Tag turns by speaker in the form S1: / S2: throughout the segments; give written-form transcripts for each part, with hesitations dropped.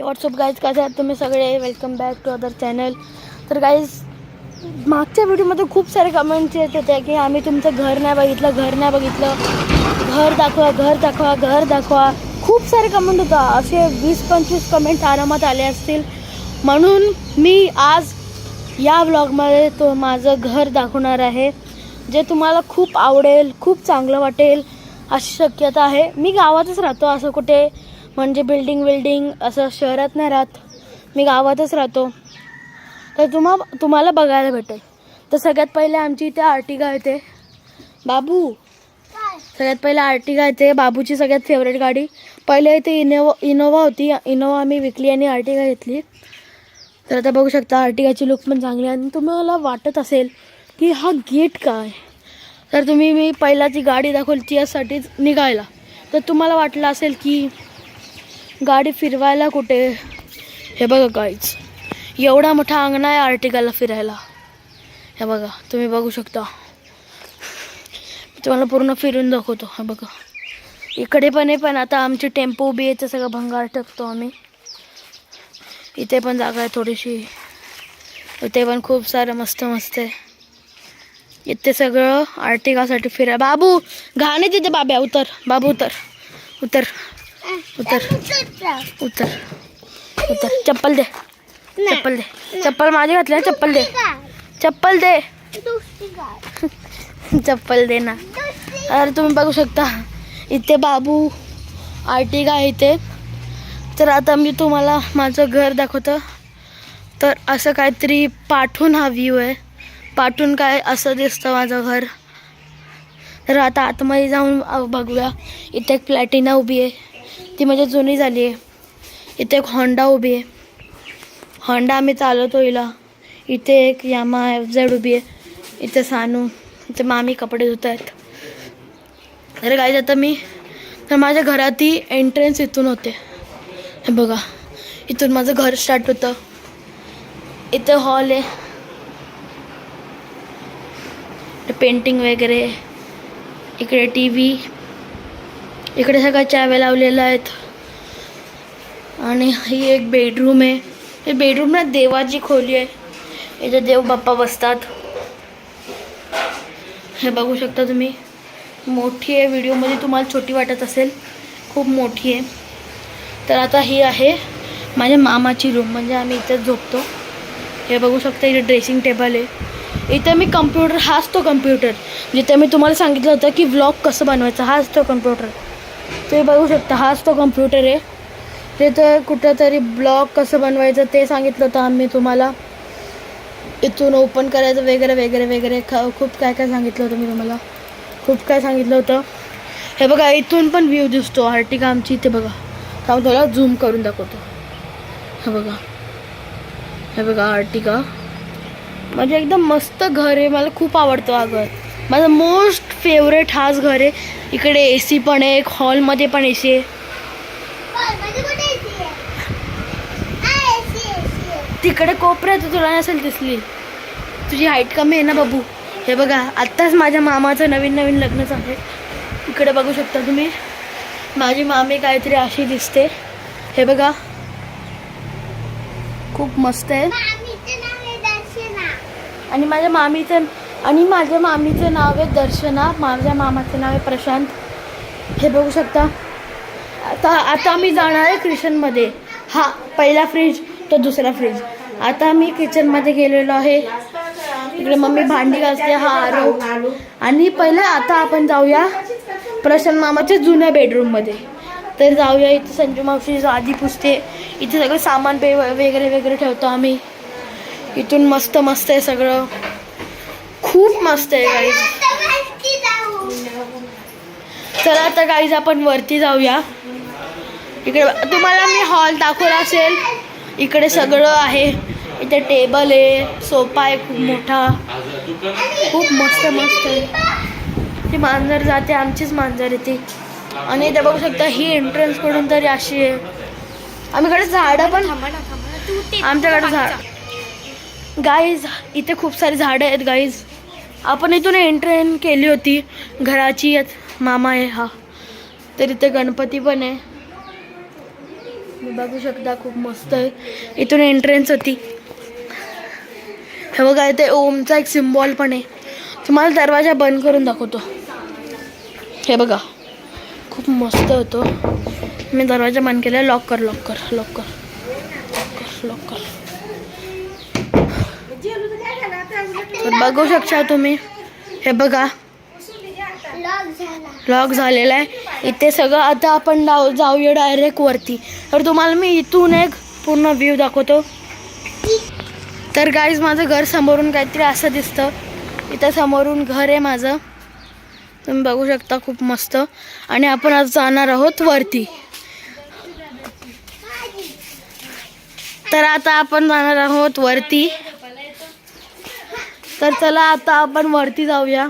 S1: WhatsApp guys, कसे आहात तुम्ही सगळे? Welcome back to other channel. तर गाईज, मागच्या व्हिडिओमध्ये खूप सारे कमेंट्स येत होते की आम्ही तुमचं घर नाही बघितलं, घर दाखवा, घर दाखवा. खूप सारे कमेंट होता, असे 20-25 कमेंट आरामात आले असतील. म्हणून मी आज या व्लॉगमध्ये माझं घर दाखवणार आहे, जे तुम्हाला खूप आवडेल, खूप चांगलं वाटेल अशी शक्यता आहे. मी गावातच राहतो, असं कुठे म्हणजे बिल्डिंग असं शहरात नाही राहत, मी गावातच राहतो. तर तुम्हाला बघायला भेटेल. तर सगळ्यात पहिले आमची इथे आर्टिगा येते. बाबू, सगळ्यात पहिले आर्टिगा येते, बाबूची सगळ्यात फेवरेट गाडी. पहिले इथे इनोवा होती, इनोवा आम्ही विकली आणि आर्टिगा घेतली. तर आता बघू शकता आर्टिगाची लुक पण चांगली आहे. आणि तुम्हाला वाटत असेल की हा गेट काय, तर मी पहिला ती गाडी दाखवली यासाठीच निघायला. तर तुम्हाला वाटलं असेल की गाडी फिरवायला कुठे, हे बघा गाईज, एवढा मोठा अंगणा आहे आर्टिगाला फिरायला. हे बघा, तुम्ही बघू शकता. तुम्हाला पूर्ण फिरून दाखवतो. हे बघा, इकडे पण आहे, पण आता आमची टेम्पो उभी आहे, ते सगळं भंगार टाकतो आम्ही. इथे पण जागा आहे थोडीशी, इथे पण खूप सारं मस्त आहे. इथे सगळं आर्टिगासाठी फिरा. बाबू घाणे तिथे, बाब्या उतर, बाबू उतर उतर उतर उतर उतर. चप्पल दे, चप्पल माझी घातली, चप्पल दे चप्पल दे ना. अरे तुम्ही बघू शकता इथे बाबू आर्टिगा आहे इथे. तर आता मी तुम्हाला माझं घर दाखवतं. तर असं काहीतरी पाठून हा व्ह्यू आहे, पाठून काय असं दिसतं माझं घर. तर आता आतमध्ये जाऊन बघूया. इथे एक प्लॅटिना उभी आहे, ती म्हणजे जुनी झाली आहे. इथे एक होंडा उभी आहे, होंडा आम्ही चालवतो हिला. इथे एक यामा FZ उभी आहे. इथे सानू, इथे मामी कपडे धुत आहेत. तर गाईज आता माझ्या घराती एंट्रन्स इथून होते. हे बघा, इथून माझं घर स्टार्ट होतं. इथे हॉल आहे, पेंटिंग वगैरे, इकडे TV, इकडे सगळ्या चाव्या लावलेल्या आहेत. आणि ही एक बेडरूम आहे. हे बेडरूमला देवाची खोली आहे, इथे देव बाप्पा बसतात. हे बघू शकता तुम्ही, मोठी आहे. व्हिडिओमध्ये तुम्हाला छोटी वाटत असेल, खूप मोठी आहे. तर आता ही आहे माझ्या मामाची रूम, म्हणजे आम्ही इथेच झोपतो. हे बघू शकता, इथे ड्रेसिंग टेबल आहे. इथे मी कम्प्युटर, हाच तो कम्प्युटर जिथे मी तुम्हाला सांगितलं होतं की व्लॉग कसं बनवायचं, हाच तो कम्प्युटर. ते बघू शकता, हाच तो कम्प्युटर आहे. ते तर कुठंतरी ब्लॉग कसं बनवायचं ते सांगितलं होतं आम्ही तुम्हाला. इथून ओपन करायचं वगैरे खूप काय सांगितलं होतं मी तुम्हाला, खूप काय सांगितलं होतं. हे बघा, इथून पण व्ह्यू दिसतो आर्टिगा आमची. इथे बघा, थांब थोडा झूम करून दाखवतो. हे बघा आर्टिगा, म्हणजे एकदम मस्त घर आहे. मला खूप आवडतं हा घर, माझं मोस्ट फेवरेट हाच घर आहे. इकडे AC पण आहे, हॉलमध्ये पण AC आहे. तिकडे कोपऱ्यात तुला नसेल दिसली, तुझी हाईट कमी आहे ना बाबू. हे बघा, आत्ताच माझ्या मामाचं नवीन लग्न झालं. इकडे बघू शकता तुम्ही, माझी मामी काहीतरी अशी दिसते. हे बघा, खूप मस्त आहे. आणि माझ्या मामीचं नाव आहे दर्शना, माझ्या मामाचं नाव आहे प्रशांत. हे बघू शकता. आता मी जाणार आहे किचनमध्ये. हा पहिला फ्रीज, तो दुसरा फ्रीज. आता मी किचनमध्ये गेलेलो आहे. इकडे मम्मी भांडी घासते, हा आरो. आणि पहिले आता आपण जाऊया प्रशांत मामाच्या जुन्या बेडरूममध्ये. तर जाऊया. इथे संजू मावशी आधी पुसते, इथे सगळं सामान वगैरे ठेवतो आम्ही. इथून मस्त आहे सगळं, खूप मस्त आहे गाईज. चला आता गाईज आपण वरती जाऊया. इकडे तुम्हाला मी हॉल दाखवला असेल. इकडे सगळं आहे, इथे टेबल आहे, सोफा आहे खूप मोठा, खूप मस्त आहे. ती मांजर जाते, आमचीच मांजर येते. आणि इथे बघू शकता, ही एंट्रन्स कडून तरी अशी आहे. आमच्याकडे झाडं पण, आमच्याकडे झाड गाईज, इथे खूप सारी झाडं आहेत गाईज. आपण इथून एंट्री केली होती घराची. मामा आहे हा. तर इथे गणपती पण आहे. तुम्ही बघू शकता खूप मस्त आहे. इथून एंट्रन्स होती. हे बघा इथे ओमचा एक सिम्बॉल पण आहे. तुम्हाला दरवाजा बंद करून दाखवतो. हे बघा खूप मस्त होतो. मी दरवाजा बंद केला. लॉक कर लॉक कर लॉक कर लॉक कर. तर बघू शकता तुम्ही. हे बघा लॉक झालेला आहे. इथे सगळं आता आपण जाऊया डायरेक्ट वरती. तर तुम्हाला मी इथून एक पूर्ण व्ह्यू दाखवतो. तर गाईज माझं घर समोरून काहीतरी असं दिसतं. इथं समोरून घर आहे माझं. तुम्ही बघू शकता खूप मस्त. आणि आपण आज जाणार आहोत वरती. तर आता आपण जाणार आहोत वरती. तर चला आता आपण वरती जाऊया.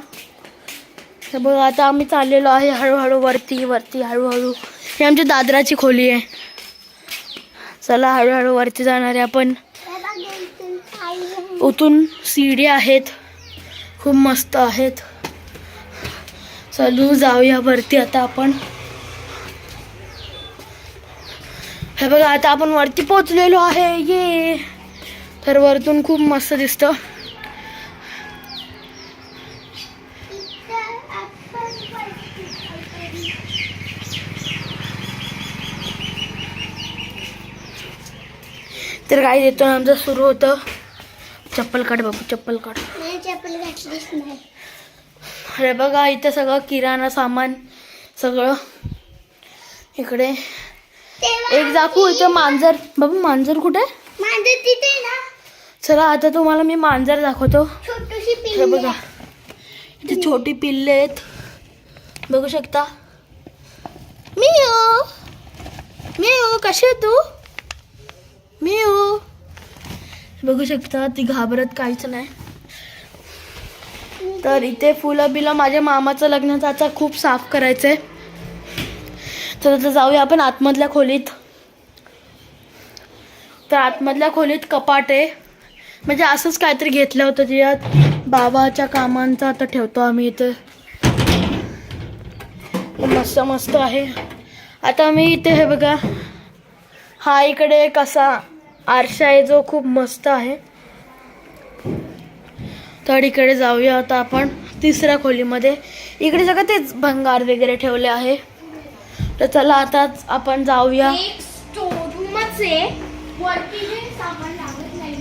S1: हे बघा आता आम्ही चाललेलो आहे हळूहळू वरती वरती हळूहळू. ही आमची दादराची खोली आहे. चला हळूहळू वरती जाणार आहे आपण. उतून सीड्या आहेत खूप मस्त आहेत. चलू जाऊया वरती आता आपण. हे बघा आता आपण वरती पोचलेलो आहे. ये तर वरतून खूप मस्त दिसतं. तर काय येतो आमचं सुरू होतं. चप्पल काढ बाबू चप्पल काढ.
S2: चप्पल घातलीच नाही.
S1: अरे बघा इथे सगळं किराणा सामान सगळं. इकडे एक दाखवू. इथं मांजर. बाबू मांजर कुठे?
S2: मांजर तिथे ना.
S1: चला आता तुम्हाला मी मांजर दाखवतो.
S2: छोटीशी
S1: हे
S2: पिल्ली.
S1: बघा इथे छोटी पिल्ले आहेत. बघू शकता. मिओ मिओ कशी आहे तू? मिओ. बघू शकता ती घाबरत काहीच नाही. तर इथे फुलं बिलं माझ्या मामाचं लग्नाचं आता खूप साफ करायचं आहे. तर आता जाऊया आपण आतमधल्या खोलीत. तर आतमधल्या खोलीत कपाट आहे. म्हणजे असंच काहीतरी घेतलं होतं ज्यात बाबाच्या कामांचं आता ठेवतो आम्ही इथे. मस्त मस्त आहे. आता मी इथे हे बघा हा इकडे कसा आरसा आहे जो खूप मस्त आहे. तर इकडे जाऊया आता आपण तिसऱ्या खोलीमध्ये. इकडे सगळं तेच भंगार वगैरे ठेवले आहे. तर चला आता आपण जाऊया.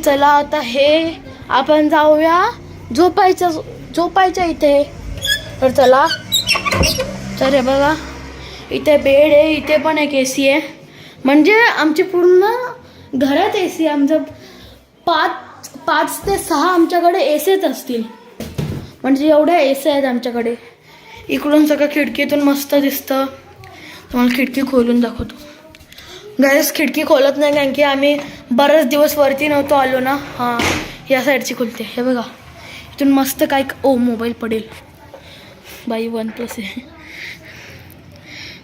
S1: चला आता हे आपण जाऊया झोपायच्या इथे. तर चला. तर हे बघा इथे बेड आहे. इथे पण एक AC आहे. म्हणजे आमची पूर्ण घरात AC. आमचं 5 ते 6 आमच्याकडे ACच असतील. म्हणजे एवढ्या AC आहेत आमच्याकडे. इकडून सगळं खिडकीतून मस्त दिसतं. तुम्हाला खिडकी खोलून दाखवतो. गाईस खिडकी खोलत नाही कारण की आम्ही बरेच दिवस वरती नव्हतो आलो ना. हां या साईडची खोलते. हे बघा इथून मस्त काय. ओ मोबाईल पडेल बाई. OnePlus आहे.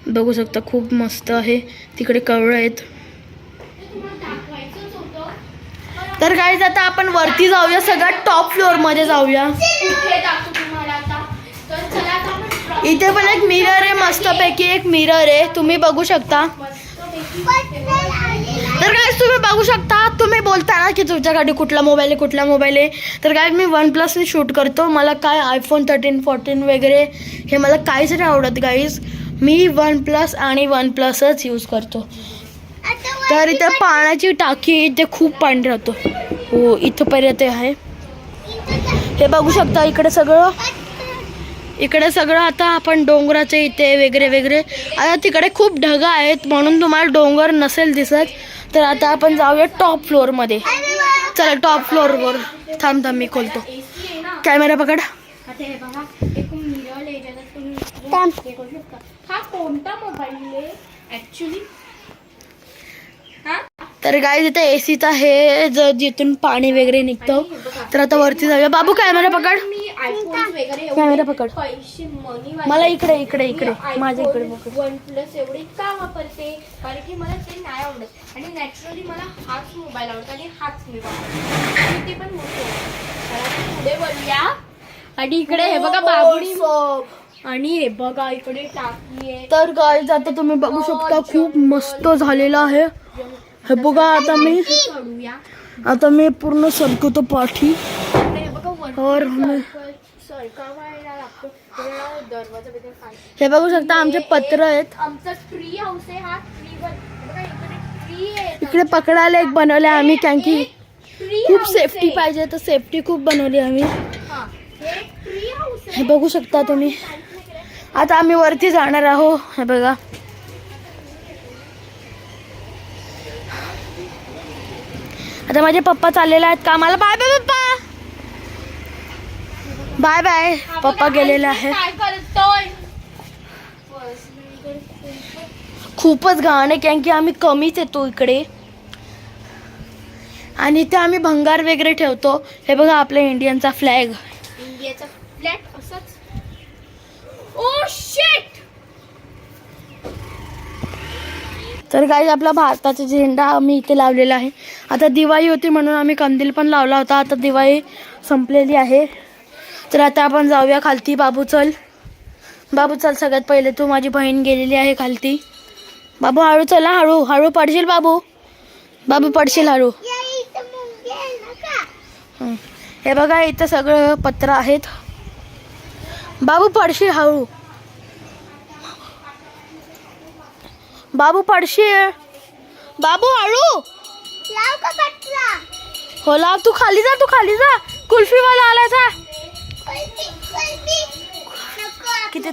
S1: बघू शकता खूप मस्त आहे. तिकडे कवळं आहेत. तर गाईज आता आपण वरती जाऊया. सगळ्यात टॉप फ्लोअर मध्ये जाऊया. इथे पण एक मिरर आहे. मस्तपैकी एक मिरर आहे. तुम्ही बघू शकता. तर गाईज तुम्ही बघू शकता. तुम्ही बोलता ना की तुमच्याकडे कुठला मोबाईल आहे. तर गाईज मी OnePlus ने शूट करतो. मला काय iPhone 13, 14 वगैरे हे मला काहीच नाही आवडत गाईज. मी OnePlus आणि OnePlusच यूज करतो. तर इथे पाण्याची टाकी इथे खूप पाणी राहतो. हो इथंपर्यंत आहे. हे बघू शकता इकडे सगळं आता आपण डोंगराचे इथे वगैरे. आता तिकडे खूप ढगा आहेत म्हणून तुम्हाला डोंगर नसेल दिसत. तर आता आपण जाऊया टॉप फ्लोअरमध्ये. चला टॉप फ्लोअरवर. थांब मी खोलतो. कॅमेरा पकड.
S2: हा कोणता मोबाईल आहे ऍक्च्युली?
S1: तर गाईज इथे ACचा हे जिथून पाणी वगैरे निघतं. तर आता वरती जाऊया. बाबू कॅमेरा पकड. कॅमेरा पकड. मला इकडे माझ्या इकडे पकड.
S2: OnePlus एवढे का वापरते? कारण की मला ते नाही आवडत आणि नॅचरली मला हाच मोबाईल आवडतो आणि हाच मी वापरते. ते पण मोठे पुढे बोलूया. आणि इकडे हे बघा बाबूनी आणि हे बघा इकडे टाकी आहे.
S1: तर गाईज आता तुम्ही बघू शकता खूप मस्त झालेलं आहे. हे बघा आता मी पूर्ण सरकवतो पाठी.
S2: हे बघा
S1: और हे बघू शकता आमचे पत्र आहेत.
S2: आमचा ट्री हाऊस आहे हा. ट्रीवर बघा इकडे ट्री आहे.
S1: इकडे पकडायला एक बनवले आम्ही कारण की
S2: ट्री
S1: खूप
S2: हाऊस
S1: सेफ्टी
S2: आहे.
S1: पाहिजे तर सेफ्टी खूप बनवली आम्ही.
S2: हा, हे ट्री हाऊस आहे.
S1: हे बघू शकता तुम्ही. आता आम्ही वरती जाणार आहोत. हे बघा आता माझे पप्पा चाललेले आहेत कामाला. बाय बाय पप्पा. Bye bye. पप्पा गेलेले आहे.
S2: काय करतोय?
S1: खूपच घाण आहे कारण की आम्ही कमीच येतो इकडे आणि इथे आम्ही भंगार वगैरे ठेवतो. हे बघा आपल्या इंडियनचा फ्लॅग.
S2: इंडियाचा फ्लॅग असंच. Oh shit.
S1: तर काही आपला भारताचा झेंडा आम्ही इथे लावलेला आहे. आता दिवाळी होती म्हणून आम्ही कंदील पण लावला होता. आता दिवाळी संपलेली आहे तर आता आपण जाऊया खालती. बाबू चल. बाबू चल सगळ्यात पहिले तू. माझी बहीण गेलेली आहे खालती. बाबू हळू चला. हळू हळू पडशील बाबू. बाबू पडशील हळू. हे बघा इथं सगळं पत्र आहेत. बाबू पडशील हळू. बाबू पडशील. बाबू हळू. हो लाव. तू खाली जा. तू खाली जा. कुल्फीवाला आला जा. किती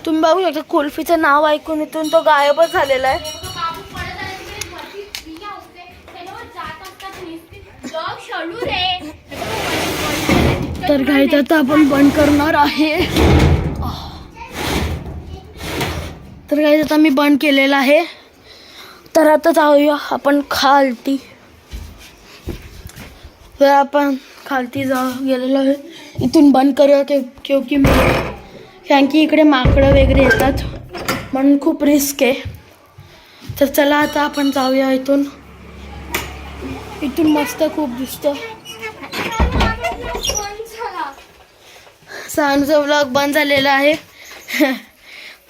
S1: तुम्ही बघू शकता कुल्फीचं नाव ऐकून इथून तो गायबच झालेला आहे. तर काही आता आपण बंद करणार आहे. तर काही आता मी बंद केलेलं आहे. तर आता जाऊया आपण खालती. तर आपण खालती गेलेलो आहे. इथून बंद करूया क्योंकि कारण की इकडे माकडं वगैरे येतात म्हणून खूप रिस्क आहे. तर चला आता आपण जाऊया इथून. इथून मस्त खूप दिसतं. सानूचा व्लॉग बंद झालेला आहे.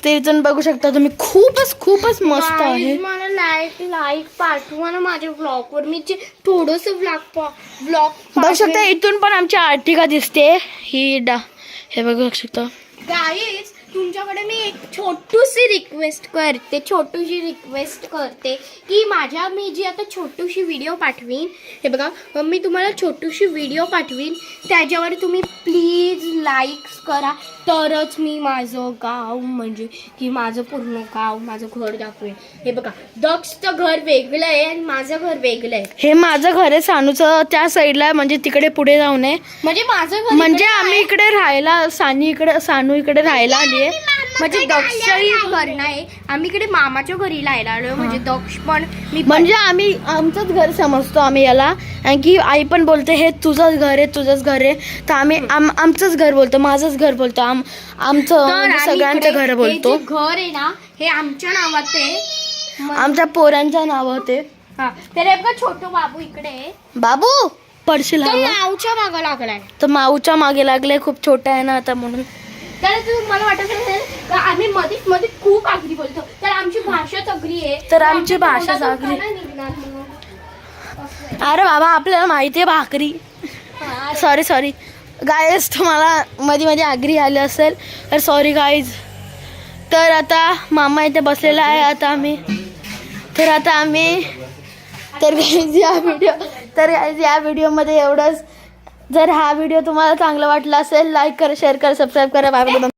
S1: ते इथून बघू शकता तुम्ही. खूपच मस्त आहे.
S2: मला लाईक पाठवा ना माझ्या ब्लॉग वर. मी थोडस ब्लॉग
S1: बघू शकता इथून पण आमची आर्टिका दिसते. ही हे बघू शकता.
S2: गाईज तुमच्याकडे मी एक छोटूशी रिक्वेस्ट करते की मी जी आता छोटूशी व्हिडिओ पाठवीन. हे बघा मी तुम्हाला छोटूशी व्हिडिओ पाठवीन त्याच्यावर तुम्ही प्लीज लाईक्स करा तरच मी माझं गाव म्हणजे की माझं पूर्ण गाव माझं घर दाखवेन. हे बघा दक्षचं घर वेगळं आहे आणि माझं घर वेगळं आहे.
S1: हे माझं घर आहे सानूचं त्या साईडला म्हणजे तिकडे पुढे जाऊ नये.
S2: म्हणजे माझं घर
S1: म्हणजे आम्ही इकडे राहायला सानू इकडे राहायला आली आहे.
S2: म्हणजे दक्षही घर नाही. आम्ही इकडे मामाच्या घरी राहायला आलोय. म्हणजे दक्ष पण
S1: म्हणजे आम्ही आमचंच घर समजतो आम्ही याला. कारण की आई पण बोलते हे तुझंच घर आहे तुझंच घर आहे. तर आम्ही आमचंच घर बोलतो. माझंच घर बोलतो. आमचं म्हणजे सगळ्यांचं घर बोलतो.
S2: घर आहे ना हे आमच्या नावात आहे.
S1: आमच्या पोरांच्या नावात आहे.
S2: हा तर हे बघा छोटू बाबू इकडे आहे.
S1: बाबू पडशील
S2: तो
S1: हवा.
S2: माऊच्या मागं लागलाय.
S1: तर माऊच्या मागे लागले. खूप छोटा आहे ना आता म्हणून.
S2: तर तुम्हाला वाटत असेल का आम्ही मध्ये खूप आगरी बोलतो. तर आमची भाषाच आगरी आहे.
S1: तर आमची भाषाच आगरी. अरे बाबा आपल्याला माहिती आहे भाकरी. सॉरी गाईज तुम्हाला मध्ये आगरी आली असेल तर सॉरी गाईज. तर आता मामा इथे बसलेला आहे. आता आम्ही तर गाईज या व्हिडिओमध्ये एवढंच. जर हा व्हिडिओ तुम्हाला चांगला वाटला असेल लाईक करा शेअर करा सबस्क्राईब करा. Bye bye.